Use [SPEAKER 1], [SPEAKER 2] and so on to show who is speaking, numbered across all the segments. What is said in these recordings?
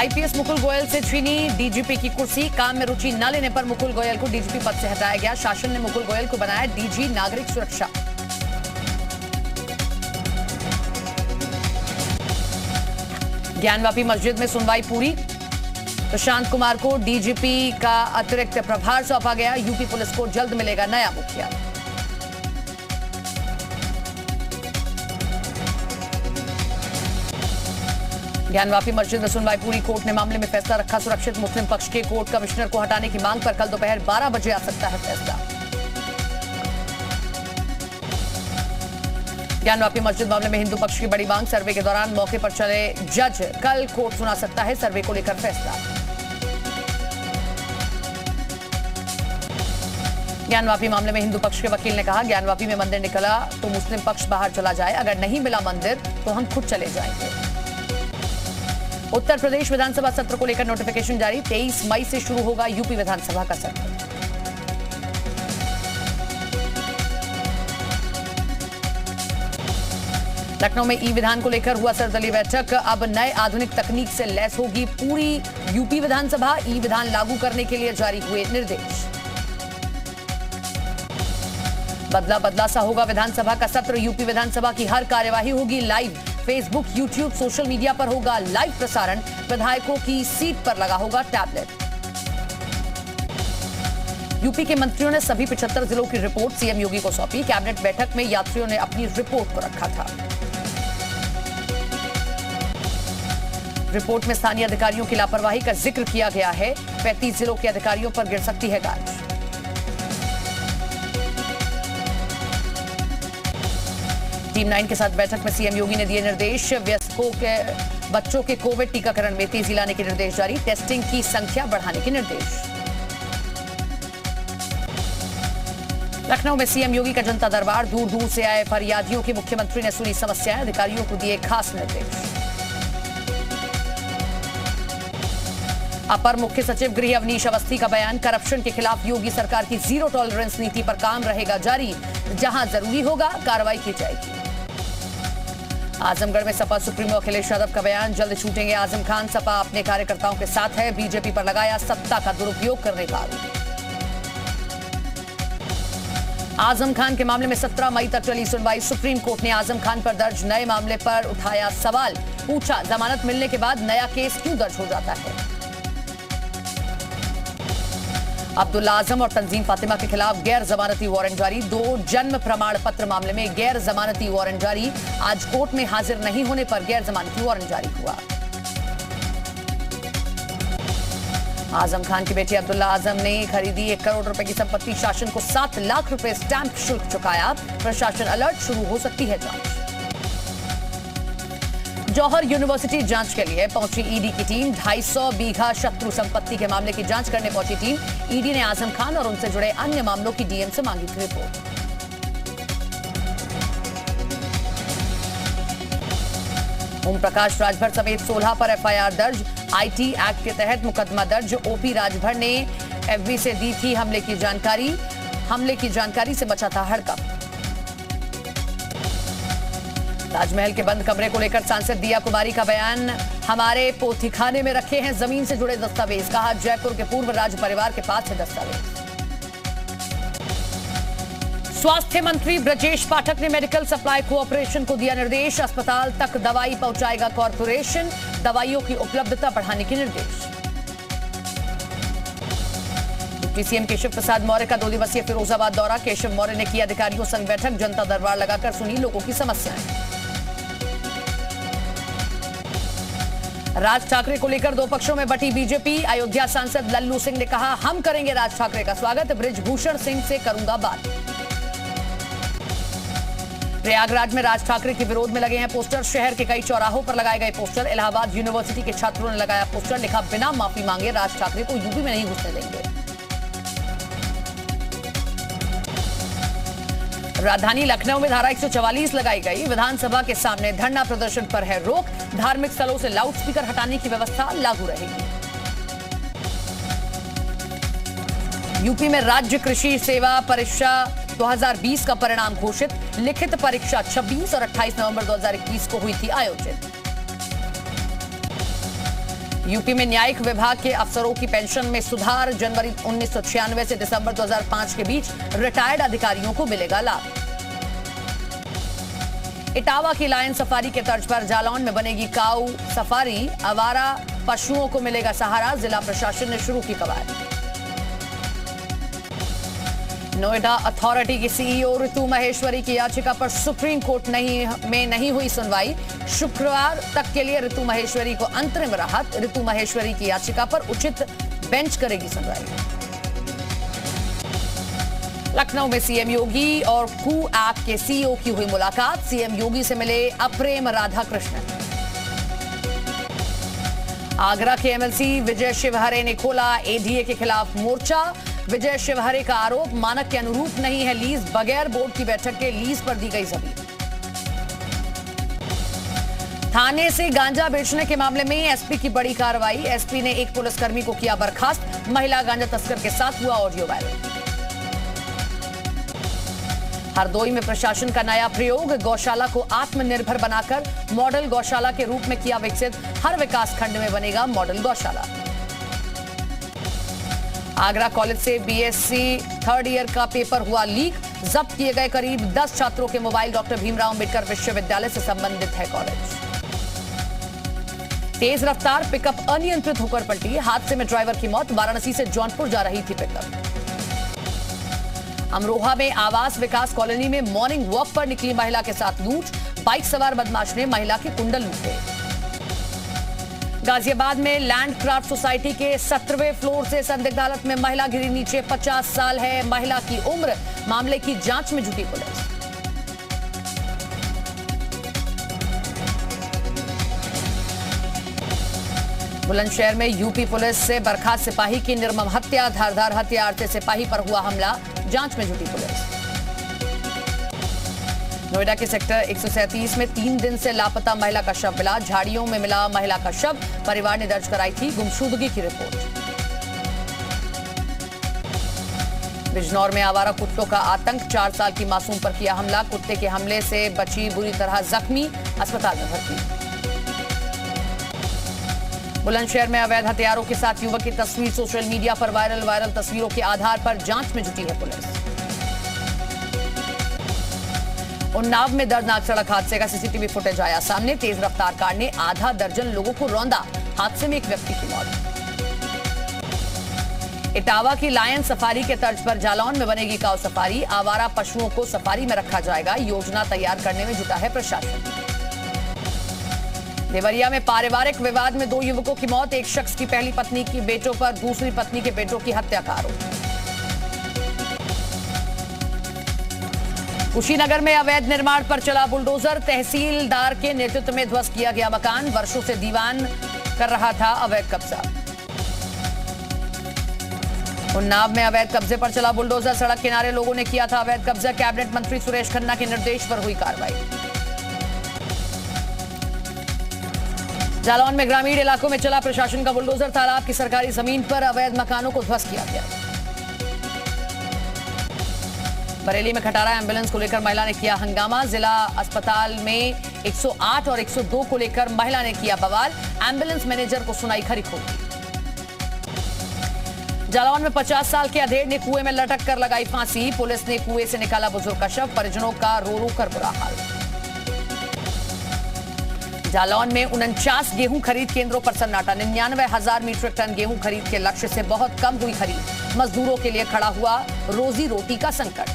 [SPEAKER 1] IPS Mukul Goyal से छीनी DGP की कुर्सी। काम में रुचि न लेने पर मुकुल गोयल को डीजीपी पद से हटाया गया। शासन ने मुकुल गोयल को बनाया डीजी नागरिक सुरक्षा। ज्ञानवापी मस्जिद में सुनवाई पूरी। प्रशांत कुमार को डीजीपी का अतिरिक्त प्रभार सौंपा गया। यूपी पुलिस को जल्द मिलेगा नया मुखिया। ज्ञानवापी मस्जिद में सुनवाई पूरी। कोर्ट ने मामले में फैसला रखा सुरक्षित। मुस्लिम पक्ष के कोर्ट कमिश्नर को हटाने की मांग पर कल दोपहर 12 बजे आ सकता है फैसला। ज्ञानवापी मस्जिद मामले में हिंदू पक्ष की बड़ी मांग। सर्वे के दौरान मौके पर चले जज कल कोर्ट सुना सकता है सर्वे को लेकर फैसला। ज्ञानवापी मामले में हिंदू पक्ष के वकील ने कहा ज्ञानवापी में मंदिर निकला तो मुस्लिम पक्ष बाहर चला जाए, अगर नहीं मिला मंदिर तो हम खुद चले जाएंगे। उत्तर प्रदेश विधानसभा सत्र को लेकर नोटिफिकेशन जारी। 23 मई से शुरू होगा यूपी विधानसभा का सत्र। लखनऊ में ई विधान को लेकर हुआ सर्वदलीय बैठक। अब नए आधुनिक तकनीक से लैस होगी पूरी यूपी विधानसभा। ई विधान लागू करने के लिए जारी हुए निर्देश। बदला बदला सा होगा विधानसभा का सत्र। यूपी विधानसभा की हर कार्यवाही होगी live. Facebook, YouTube, social media पर होगा लाइव प्रसारण। विधायकों की सीट पर लगा होगा टैबलेट। यूपी के मंत्रियों ने सभी 75 जिलों की रिपोर्ट सीएम योगी को सौंपी। कैबिनेट बैठक में यात्रियों ने अपनी रिपोर्ट को रखा था। रिपोर्ट में स्थानीय अधिकारियों की लापरवाही का जिक्र किया गया है। 35 जिलों के अधिकारियों पर गिर सकती है गाज। टीम 9 के साथ बैठक में सीएम योगी ने दिए निर्देश। वयस्कों के बच्चों के कोविड टीकाकरण में तेजी लाने के निर्देश जारी। टेस्टिंग की संख्या बढ़ाने के निर्देश। लखनऊ में सीएम योगी का जनता दरबार। दूर दूर से आए फरियादियों की मुख्यमंत्री ने सुनी समस्याएं। अधिकारियों को दिए खास निर्देश। अपर मुख्य सचिव गृह अवनीश अवस्थी का बयान। करप्शन के खिलाफ योगी सरकार की जीरो टॉलरेंस नीति पर काम रहेगा जारी। जहां जरूरी होगा कार्रवाई की जाएगी। आजमगढ़ में सपा सुप्रीमो अखिलेश यादव का बयान। जल्द छूटेंगे आजम खान। सपा अपने कार्यकर्ताओं के साथ है। बीजेपी पर लगाया सत्ता का दुरुपयोग करने का आरोप। आजम खान के मामले में 17 मई तक चली सुनवाई। सुप्रीम कोर्ट ने आजम खान पर दर्ज नए मामले पर उठाया सवाल। पूछा जमानत मिलने के बाद नया केस क्यों दर्ज हो जाता है। अब्दुल्ला आजम और तंजीम फातिमा के खिलाफ गैर जमानती वारंट जारी। 2 जन्म प्रमाण पत्र मामले में गैर जमानती वारंट जारी। आज कोर्ट में हाजिर नहीं होने पर गैर जमानती वारंट जारी हुआ। आजम खान की बेटी अब्दुल्ला आजम ने खरीदी 1 करोड़ रुपए की संपत्ति। शासन को 7 लाख रुपए स्टैंप शुल्क चुकाया। प्रशासन अलर्ट, शुरू हो सकती है जांच। जौहर यूनिवर्सिटी जांच के लिए पहुंची ईडी की टीम। 250 बीघा शत्रु संपत्ति के मामले की जांच करने पहुंची टीम। ईडी ने आजम खान और उनसे जुड़े अन्य मामलों की डीएम से मांगी थी रिपोर्ट। ओम प्रकाश राजभर समेत 16 पर एफआईआर दर्ज। आईटी एक्ट के तहत मुकदमा दर्ज। ओपी राजभर ने एफबी से दी थी हमले की जानकारी। हमले की जानकारी से मचा था हड़कंप। ताजमहल के बंद कमरे को लेकर सांसद दिया कुमारी का बयान। हमारे पोथीखाने में रखे हैं जमीन से जुड़े दस्तावेज। कहा जयपुर के पूर्व राज परिवार के पास है दस्तावेज। स्वास्थ्य मंत्री ब्रजेश पाठक ने मेडिकल सप्लाई कोऑपरेशन को दिया निर्देश। अस्पताल तक दवाई पहुंचाएगा कॉरपोरेशन। दवाइयों की उपलब्धता बढ़ाने के निर्देश। डिप्टी सीएम केशव प्रसाद मौर्य का 2 दिवसीय फिरोजाबाद दौरा। केशव मौर्य ने किया अधिकारियों संग बैठक। जनता दरबार लगाकर सुनी लोगों की समस्याएं। राज ठाकरे को लेकर 2 पक्षों में बटी बीजेपी। अयोध्या सांसद लल्लू सिंह ने कहा हम करेंगे राज ठाकरे का स्वागत। बृजभूषण सिंह से करूंगा बात। प्रयागराज में राज ठाकरे के विरोध में लगे हैं पोस्टर। शहर के कई चौराहों पर लगाए गए पोस्टर। इलाहाबाद यूनिवर्सिटी के छात्रों ने लगाया पोस्टर। लिखा बिना माफी मांगे राज ठाकरे को यूपी में नहीं घुसने देंगे। राजधानी लखनऊ में धारा 144 लगाई गई। विधानसभा के सामने धरना प्रदर्शन पर है रोक। धार्मिक स्थलों से लाउडस्पीकर हटाने की व्यवस्था लागू रहेगी। यूपी में राज्य कृषि सेवा परीक्षा 2020 का परिणाम घोषित। लिखित परीक्षा 26 और 28 नवंबर 2021 को हुई थी आयोजित। यूपी में न्यायिक विभाग के अफसरों की पेंशन में सुधार। जनवरी 1996 से दिसंबर 2005 के बीच रिटायर्ड अधिकारियों को मिलेगा लाभ। इटावा की लायन सफारी के तर्ज पर जालौन में बनेगी काऊ सफारी। आवारा पशुओं को मिलेगा सहारा। जिला प्रशासन ने शुरू की कवायद। नोएडा अथॉरिटी की सीईओ ऋतु महेश्वरी की याचिका पर सुप्रीम कोर्ट में नहीं हुई सुनवाई। शुक्रवार तक के लिए ऋतु महेश्वरी को अंतरिम राहत। ऋतु महेश्वरी की याचिका पर उचित बेंच करेगी सुनवाई। लखनऊ में सीएम योगी और कू ऐप के सीईओ की हुई मुलाकात। सीएम योगी से मिले अप्रेम राधाकृष्णन। आगरा के एमएलसी विजय शिवहरे ने खोला एडीए के खिलाफ मोर्चा। विजय शिवहरे का आरोप मानक के अनुरूप नहीं है लीज। बगैर बोर्ड की बैठक के लीज पर दी गई जमीन। थाने से गांजा बेचने के मामले में एसपी की बड़ी कार्रवाई। एसपी ने एक पुलिसकर्मी को किया बर्खास्त। महिला गांजा तस्कर के साथ हुआ ऑडियो वायरल। हरदोई में प्रशासन का नया प्रयोग। गौशाला को आत्मनिर्भर बनाकर मॉडल गौशाला के रूप में किया विकसित। हर विकास खंड में बनेगा मॉडल गौशाला। आगरा कॉलेज से बीएससी थर्ड ईयर का पेपर हुआ लीक। जब्त किए गए करीब 10 छात्रों के मोबाइल। डॉक्टर भीमराव अंबेडकर विश्वविद्यालय से संबंधित है कॉलेज। तेज रफ्तार पिकअप अनियंत्रित होकर पलटी। हादसे में ड्राइवर की मौत। वाराणसी से जौनपुर जा रही थी पिकअप। अमरोहा में आवास विकास कॉलोनी में मॉर्निंग वॉक पर निकली महिला के साथ लूट। बाइक सवार बदमाश ने महिला के कुंडल लूटे। गाजियाबाद में लैंड क्राफ्ट सोसाइटी के 17वें फ्लोर से संदिग्ध हालत में महिला गिरी नीचे। 50 साल है महिला की उम्र। मामले की जांच में जुटी पुलिस। बुलंदशहर में यूपी पुलिस से बर्खास्त सिपाही की निर्मम हत्या। धारदार हथियार से सिपाही पर हुआ हमला। जांच में जुटी पुलिस। नोएडा के सेक्टर 137 में 3 दिन से लापता महिला का शव मिला। झाड़ियों में मिला महिला का शव। परिवार ने दर्ज कराई थी गुमशुदगी की रिपोर्ट। बिजनौर में आवारा कुत्तों का आतंक। 4 साल की मासूम पर किया हमला। कुत्ते के हमले से बची बुरी तरह जख्मी। अस्पताल में भर्ती। बुलंदशहर में अवैध हथियारों के साथ युवक की तस्वीर सोशल मीडिया पर वायरल तस्वीरों के आधार पर जांच में जुटी है पुलिस। उन्नाव में दर्दनाक सड़क हादसे का सीसीटीवी फुटेज आया सामने। तेज रफ्तार कार ने आधा दर्जन लोगों को रौंदा। हादसे में एक व्यक्ति की मौत। इटावा की लायन सफारी के तर्ज पर जालौन में बनेगी काऊ सफारी। आवारा पशुओं को सफारी में रखा जाएगा। योजना तैयार करने में जुटा है प्रशासन। देवरिया में पारिवारिक विवाद में 2 युवकों की मौत। एक शख्स की पहली पत्नी की बेटों पर दूसरी पत्नी के बेटों की हत्या का आरोप। कुशीनगर में अवैध निर्माण पर चला बुलडोजर। तहसीलदार के नेतृत्व में ध्वस्त किया गया मकान। वर्षों से दीवान कर रहा था अवैध कब्जा। उन्नाव में अवैध कब्जे पर चला बुलडोजर। सड़क किनारे लोगों ने किया था अवैध कब्जा। कैबिनेट मंत्री सुरेश खन्ना के निर्देश पर हुई कार्रवाई। जालौन में ग्रामीण इलाकों में चला प्रशासन का बुलडोजर। तालाब की सरकारी जमीन पर अवैध मकानों को ध्वस्त किया गया। बरेली में खटारा एम्बुलेंस को लेकर महिला ने किया हंगामा। जिला अस्पताल में 108 और 102 को लेकर महिला ने किया बवाल। एम्बुलेंस मैनेजर को सुनाई खरी खोटी। जालौन में 50 साल के अधेड़ ने कुएं में लटक कर लगाई फांसी। पुलिस ने कुएं से निकाला बुजुर्ग का शव। परिजनों का रो रो कर बुरा हाल। जालौन में 49 गेहूं खरीद केंद्रों पर सन्नाटा। 99,000 मीट्रिक टन गेहूं खरीद के लक्ष्य से बहुत कम हुई खरीद। मजदूरों के लिए खड़ा हुआ रोजी रोटी का संकट।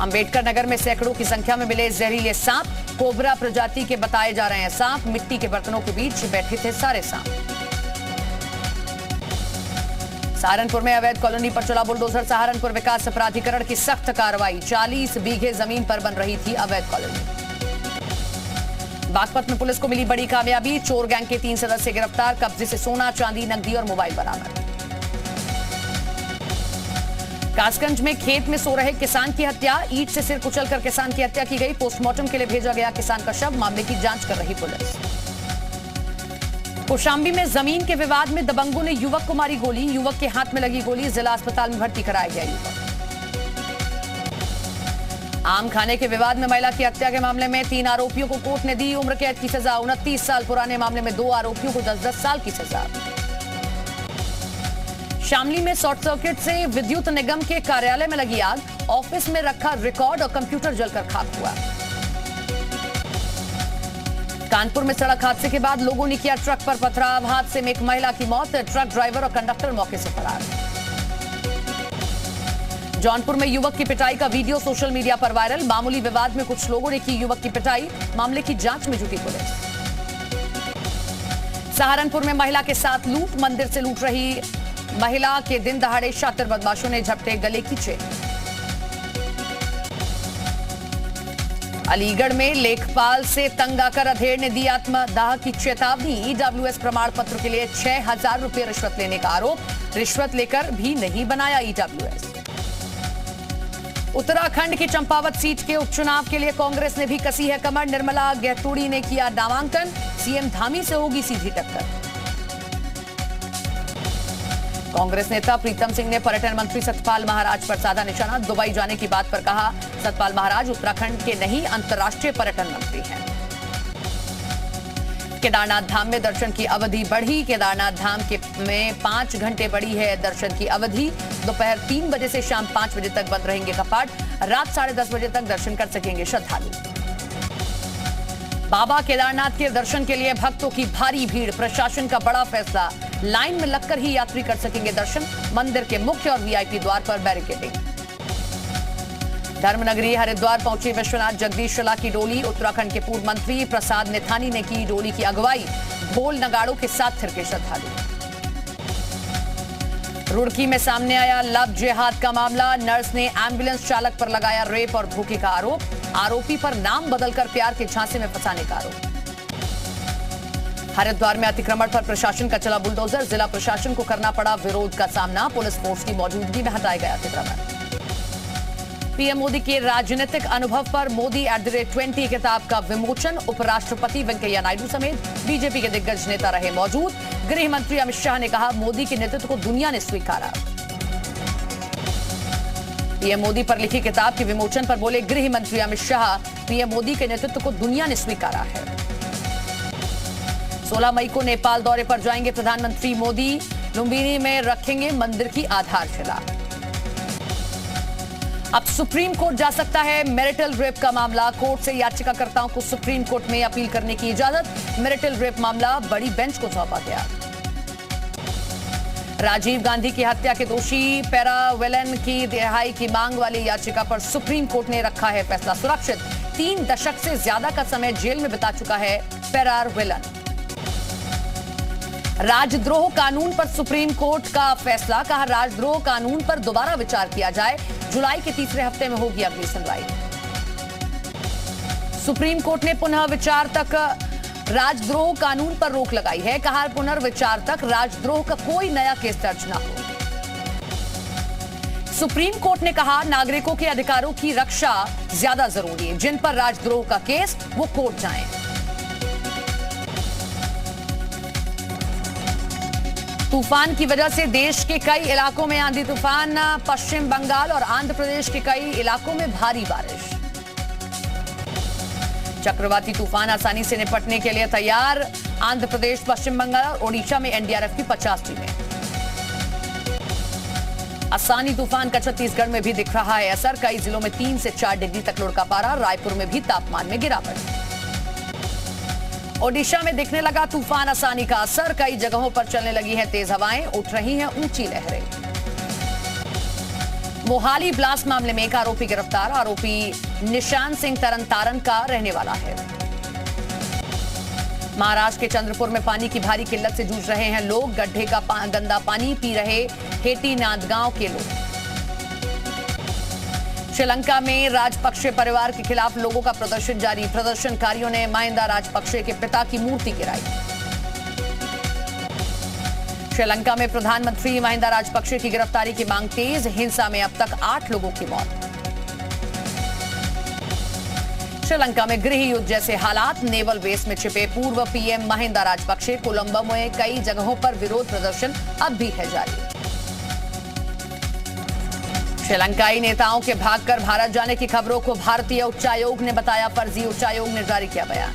[SPEAKER 1] अंबेडकर नगर में सैकड़ों की संख्या में मिले जहरीले सांप। कोबरा प्रजाति के बताए जा रहे हैं सांप। मिट्टी के बर्तनों के बीच बैठे थे सारे सांप। सहारनपुर में अवैध कॉलोनी पर चला बुलडोजर। सहारनपुर विकास प्राधिकरण की सख्त कार्रवाई। 40 बीघे जमीन पर बन रही थी अवैध कॉलोनी। बागपत में पुलिस को मिली बड़ी कामयाबी। चोर गैंग के 3 सदस्य गिरफ्तार। कब्जे से सोना, चांदी, नकदी और मोबाइल बरामद। कासगंज में खेत में सो रहे किसान की हत्या। ईंट से सिर कुचलकर किसान की हत्या की गई। पोस्टमार्टम के लिए भेजा गया किसान का शव। मामले की जांच कर रही पुलिस। कौशाम्बी में जमीन के विवाद में दबंगों ने युवक को मारी गोली। युवक के हाथ में लगी गोली। जिला अस्पताल में भर्ती कराया गया युवक। आम खाने के विवाद में महिला की हत्या के मामले में 3 आरोपियों को कोर्ट ने दी उम्र कैद की सजा। 29 साल पुराने मामले में 2 आरोपियों को 10-10 साल की सजा। शामली में शॉर्ट सर्किट से विद्युत निगम के कार्यालय में लगी आग। ऑफिस में रखा रिकॉर्ड और कंप्यूटर जलकर खाक हुआ। कानपुर में सड़क हादसे के बाद लोगों ने किया ट्रक पर पथराव। हादसे में एक महिला की मौत, ट्रक ड्राइवर और कंडक्टर मौके से फरार। जौनपुर में युवक की पिटाई का वीडियो सोशल मीडिया पर वायरल। मामूली विवाद में कुछ लोगों ने की युवक की पिटाई, मामले की जांच में जुटी पुलिस। सहारनपुर में महिला के साथ लूट, मंदिर से लूट रही महिला के दिन दहाड़े शातिर बदमाशों ने झपटे गले की चेन। अलीगढ़ में लेखपाल से तंग आकर अधेड़ ने दी आत्मदाह की चेतावनी। ईडब्ल्यूएस प्रमाण पत्र के लिए 6,000 रुपए रिश्वत लेने का आरोप। रिश्वत लेकर भी नहीं बनाया ईडब्ल्यूएस। उत्तराखंड की चंपावत सीट के उपचुनाव के लिए कांग्रेस ने भी कसी है कमर। निर्मला गहतोड़ी ने किया नामांकन। सीएम धामी से होगी सीधी टक्कर। कांग्रेस नेता प्रीतम सिंह ने पर्यटन मंत्री सतपाल महाराज पर साधा निशाना। दुबई जाने की बात पर कहा, सतपाल महाराज उत्तराखंड के नहीं अंतर्राष्ट्रीय पर्यटन मंत्री हैं। केदारनाथ धाम में दर्शन की अवधि बढ़ी। केदारनाथ धाम में 5 घंटे बढ़ी है दर्शन की अवधि। दोपहर 3 बजे से शाम 5 बजे तक बंद रहेंगे कपाट। रात 10:30 बजे तक दर्शन कर सकेंगे श्रद्धालु। बाबा केदारनाथ के दर्शन के लिए भक्तों की भारी भीड़। प्रशासन का बड़ा फैसला, लाइन में लगकर ही यात्री कर सकेंगे दर्शन। मंदिर के मुख्य और वीआईपी द्वार पर बैरिकेडिंग। धर्मनगरी हरिद्वार पहुंची विश्वनाथ जगदीश शला की डोली। उत्तराखंड के पूर्व मंत्री प्रसाद निथानी ने की डोली की अगुवाई। ढोल नगाड़ों के साथ थिरके श्रद्धालु। रुड़की में सामने आया लव जिहाद का मामला। नर्स ने एम्बुलेंस चालक पर लगाया रेप और धोखे का आरोप। आरोपी पर नाम बदलकर प्यार के झांसे में फंसाने का आरोप। हरिद्वार में अतिक्रमण पर प्रशासन का चला बुलडोजर। जिला प्रशासन को करना पड़ा विरोध का सामना। पुलिस फोर्स की मौजूदगी में हटाया गया अतिक्रमण। पीएम मोदी के राजनीतिक अनुभव पर मोदी @20 किताब का विमोचन। उपराष्ट्रपति वेंकैया नायडू समेत बीजेपी के दिग्गज नेता रहे मौजूद। गृह मंत्री अमित शाह ने कहा, मोदी के नेतृत्व को दुनिया ने स्वीकारा। पीएम मोदी पर लिखी किताब के विमोचन पर बोले गृह मंत्री अमित शाह, पीएम मोदी के नेतृत्व को दुनिया ने स्वीकारा है। 16 मई को नेपाल दौरे पर जाएंगे प्रधानमंत्री मोदी। लुम्बिनी में रखेंगे मंदिर की आधारशिला। अब सुप्रीम कोर्ट जा सकता है मैरिटल रेप का मामला। कोर्ट से याचिकाकर्ताओं को सुप्रीम कोर्ट में अपील करने की इजाजत। मैरिटल रेप मामला बड़ी बेंच को सौंपा गया। राजीव गांधी की हत्या के दोषी पैरावेलन की रिहाई की मांग वाली याचिका पर सुप्रीम कोर्ट ने रखा है फैसला सुरक्षित। 3 दशक से ज्यादा का समय जेल में बिता चुका है पैरावेलन। राजद्रोह कानून पर सुप्रीम कोर्ट का फैसला। कहा, राजद्रोह कानून पर दोबारा विचार किया जाए। जुलाई के तीसरे हफ्ते में होगी अगली सुनवाई। सुप्रीम कोर्ट ने पुनः विचार तक राजद्रोह कानून पर रोक लगाई है। कहा, पुनर्विचार तक राजद्रोह का कोई नया केस दर्ज न हो। सुप्रीम कोर्ट ने कहा, नागरिकों के अधिकारों की रक्षा ज्यादा जरूरी है। जिन पर राजद्रोह का केस वो कोर्ट जाएं। तूफान की वजह से देश के कई इलाकों में आंधी तूफान। पश्चिम बंगाल और आंध्र प्रदेश के कई इलाकों में भारी बारिश। चक्रवाती तूफान आसानी से निपटने के लिए तैयार। आंध्र प्रदेश, पश्चिम बंगाल और ओडिशा में एनडीआरएफ की 50 टीमें। आसानी तूफान का छत्तीसगढ़ में भी दिख रहा है असर। कई जिलों में 3 से 4 डिग्री तक लुढ़का पारा। रायपुर में भी तापमान में गिरावट। ओडिशा में दिखने लगा तूफान आसानी का असर। कई जगहों पर चलने लगी हैं तेज हवाएं, उठ रही हैं ऊंची लहरें। मोहाली ब्लास्ट मामले में एक आरोपी गिरफ्तार। आरोपी निशान सिंह तरनतारन का रहने वाला है। महाराष्ट्र के चंद्रपुर में पानी की भारी किल्लत से जूझ रहे हैं लोग। गड्ढे का गंदा पानी पी रहे हेटी नांदगांव के लोग। श्रीलंका में राजपक्षे परिवार के खिलाफ लोगों का प्रदर्शन जारी। प्रदर्शनकारियों ने महिंदा राजपक्षे के पिता की मूर्ति गिराई। श्रीलंका में प्रधानमंत्री महिंदा राजपक्षे की गिरफ्तारी की मांग तेज। हिंसा में अब तक 8 लोगों की मौत। श्रीलंका में गृह युद्ध जैसे हालात। नेवल बेस में छिपे पूर्व पीएम महिंदा राजपक्षे। कोलंबो में कई जगहों पर विरोध प्रदर्शन अब भी है जारी। श्रीलंकाई नेताओं के भागकर भारत जाने की खबरों को भारतीय उच्चायोग ने बताया फर्जी। उच्चायोग ने जारी किया बयान।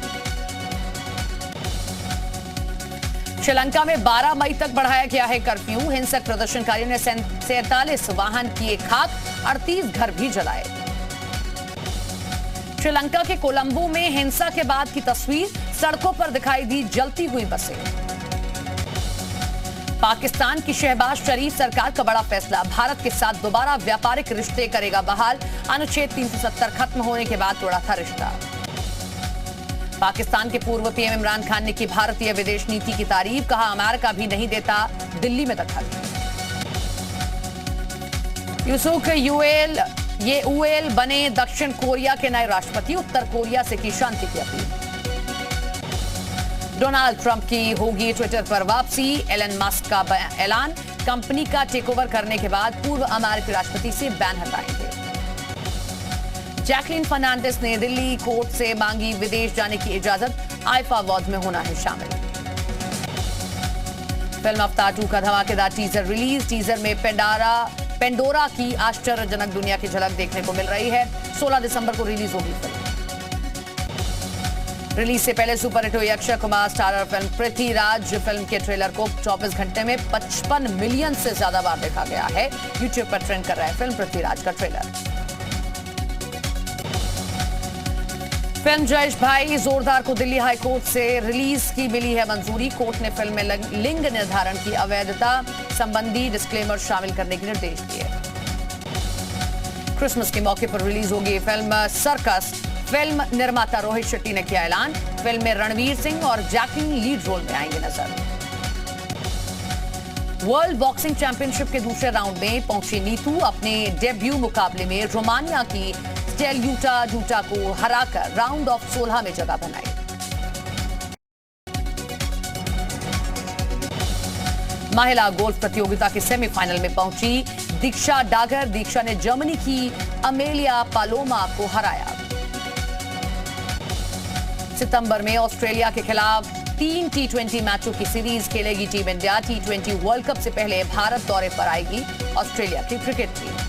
[SPEAKER 1] श्रीलंका में 12 मई तक बढ़ाया गया है कर्फ्यू। हिंसक प्रदर्शनकारियों ने 47 वाहन किए खाक, 38 घर भी जलाए। श्रीलंका के कोलंबो में हिंसा के बाद की तस्वीर, सड़कों पर दिखाई दी जलती हुई बसें। पाकिस्तान की शहबाज शरीफ सरकार का बड़ा फैसला, भारत के साथ दोबारा व्यापारिक रिश्ते करेगा बहाल। अनुच्छेद 370 खत्म होने के बाद तोड़ा था रिश्ता। पाकिस्तान के पूर्व पीएम इमरान खान ने की भारतीय विदेश नीति की तारीफ, कहा अमेरिका भी नहीं देता दिल्ली में दखल। यूसुफ यूएल बने दक्षिण कोरिया के नए राष्ट्रपति, उत्तर कोरिया से की शांति की अपील। डोनाल्ड ट्रंप की होगी ट्विटर पर वापसी, एलन मस्क का ऐलान, कंपनी का टेकओवर करने के बाद पूर्व अमेरिकी राष्ट्रपति से बैन हटाएंगे। जैकलिन फर्नांडिस ने दिल्ली कोर्ट से मांगी विदेश जाने की इजाजत, आईफा अवार्ड में होना है शामिल। फिल्म अवतार 2 का धमाकेदार टीजर रिलीज। टीजर में पेंडोरा की आश्चर्यजनक दुनिया की झलक देखने को मिल रही है। 16 दिसंबर को रिलीज होगी फिल्म। रिलीज से पहले सुपरहिट हुई Akshay Kumar starrer film Prithviraj film के ट्रेलर को 24 घंटे में 55 मिलियन से ज्यादा बार देखा गया है। यूट्यूब पर ट्रेंड कर रहा है फिल्म पृथ्वीराज का ट्रेलर। फिल्म जयेश भाई जोरदार को दिल्ली हाई कोर्ट से रिलीज की मिली है मंजूरी। कोर्ट ने फिल्म में लिंग निर्धारण की अवैधता संबंधी डिस्क्लेमर शामिल करने के निर्देश दिए। क्रिसमस के मौके पर रिलीज होगी फिल्म सर्कस। फिल्म निर्माता रोहित शेट्टी ने किया ऐलान। फिल्म में रणवीर सिंह और जैकलिन लीड रोल में आएंगे नजर। वर्ल्ड बॉक्सिंग चैंपियनशिप के दूसरे राउंड में पहुंची नीतू, अपने डेब्यू मुकाबले में रोमानिया की स्टेलयूटा जूटा को हराकर राउंड ऑफ 16 में जगह बनाई। महिला गोल्फ प्रतियोगिता के सेमीफाइनल में पहुंची दीक्षा डागर। दीक्षा ने जर्मनी की अमेलिया पालोमा को हराया। सितंबर में ऑस्ट्रेलिया के खिलाफ 3 T20 मैचों की सीरीज खेलेगी team India. T20 world cup से पहले भारत दौरे पर आएगी ऑस्ट्रेलिया की क्रिकेट टीम।